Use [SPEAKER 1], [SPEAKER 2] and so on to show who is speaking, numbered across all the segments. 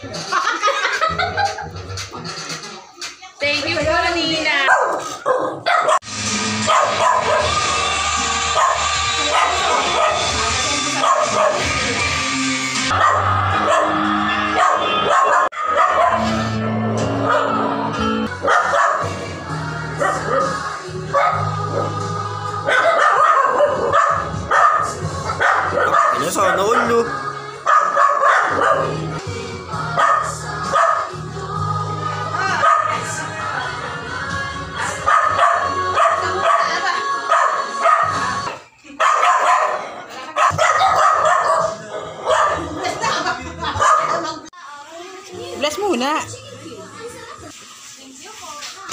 [SPEAKER 1] Thank you po, Nina.
[SPEAKER 2] Ano sa ulo?
[SPEAKER 3] Bless muna.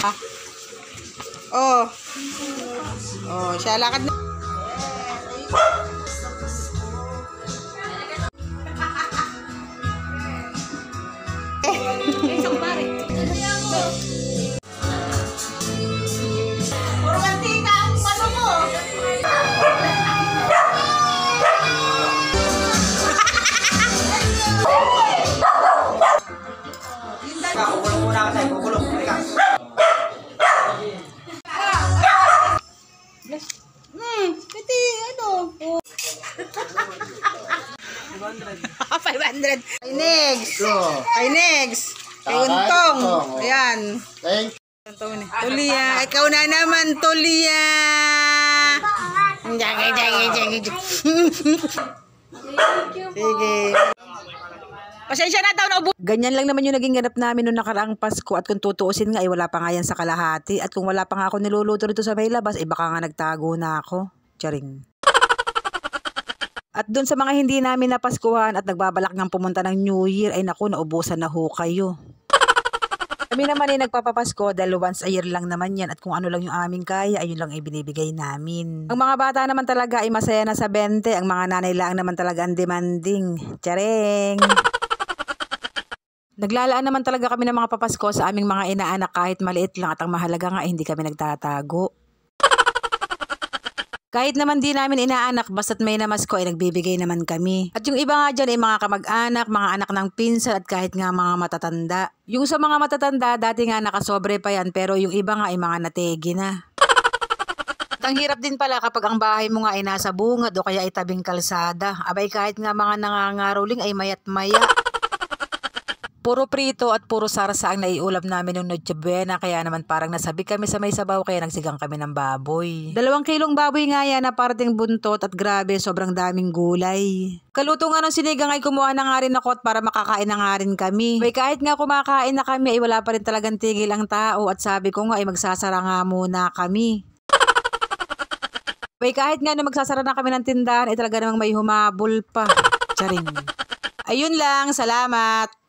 [SPEAKER 3] Ah. Oh. Oh, siya lakad na.
[SPEAKER 1] Puro mantika ang pano mo.
[SPEAKER 2] Kukulong muna ka tayo, kukulong.
[SPEAKER 3] Kasi ano? 500. Kay Negs. Kay Negs. Kay Untong. Ayan.
[SPEAKER 2] Thank
[SPEAKER 3] Tulia. Ikaw na naman, Tulia. Sige. Pasensya na daw na ubo. Ganyan lang naman yung naging ganap namin noong nakaraang Pasko at kung tutuusin nga ay wala pa nga yan sa kalahati at kung wala pa nga ako niluluto rito sa may labas ay baka nga nagtago na ako. Charing. At doon sa mga hindi namin napaskuhan at nagbabalak ng pumunta ng New Year ay naku, naubusan na ho kayo. Kami naman ay nagpapapasko dahil once a year lang naman yan at kung ano lang yung aming kaya ayun lang ay binibigay namin. Ang mga bata naman talaga ay masaya na sa 20, ang mga nanay lang naman talaga ang demanding. Charing! Naglalaan naman talaga kami ng mga papasko sa aming mga inaanak kahit maliit lang at ang mahalaga nga ay hindi kami nagtatago. Kahit naman di namin inaanak basta't may namasko ay nagbibigay naman kami. At yung iba nga dyan ay mga kamag-anak, mga anak ng pinsan at kahit nga mga matatanda. Yung sa mga matatanda dati nga nakasobre pa yan pero yung iba nga ay mga nategi na. At ang hirap din pala kapag ang bahay mo nga ay nasa bungad o kaya ay tabing kalsada. Abay kahit nga mga nangangaroling ay mayat maya. Puro prito at puro sarsa ang naiulam namin ng Noche Buena kaya naman parang nasabi kami sa may sabaw kaya nagsigang kami ng baboy. 2 kilong baboy nga yan na parating buntot at grabe sobrang daming gulay. Kaluto nga ng sinigang ay kumuha na nga rin ako at para makakain na nga rin kami. May kahit nga kumakain na kami ay wala pa rin talagang tigil ang tao at sabi ko nga ay magsasara nga muna kami. May kahit nga na magsasara na kami ng tindahan ay talaga namang may humabol pa. Charing. Ayun lang, salamat.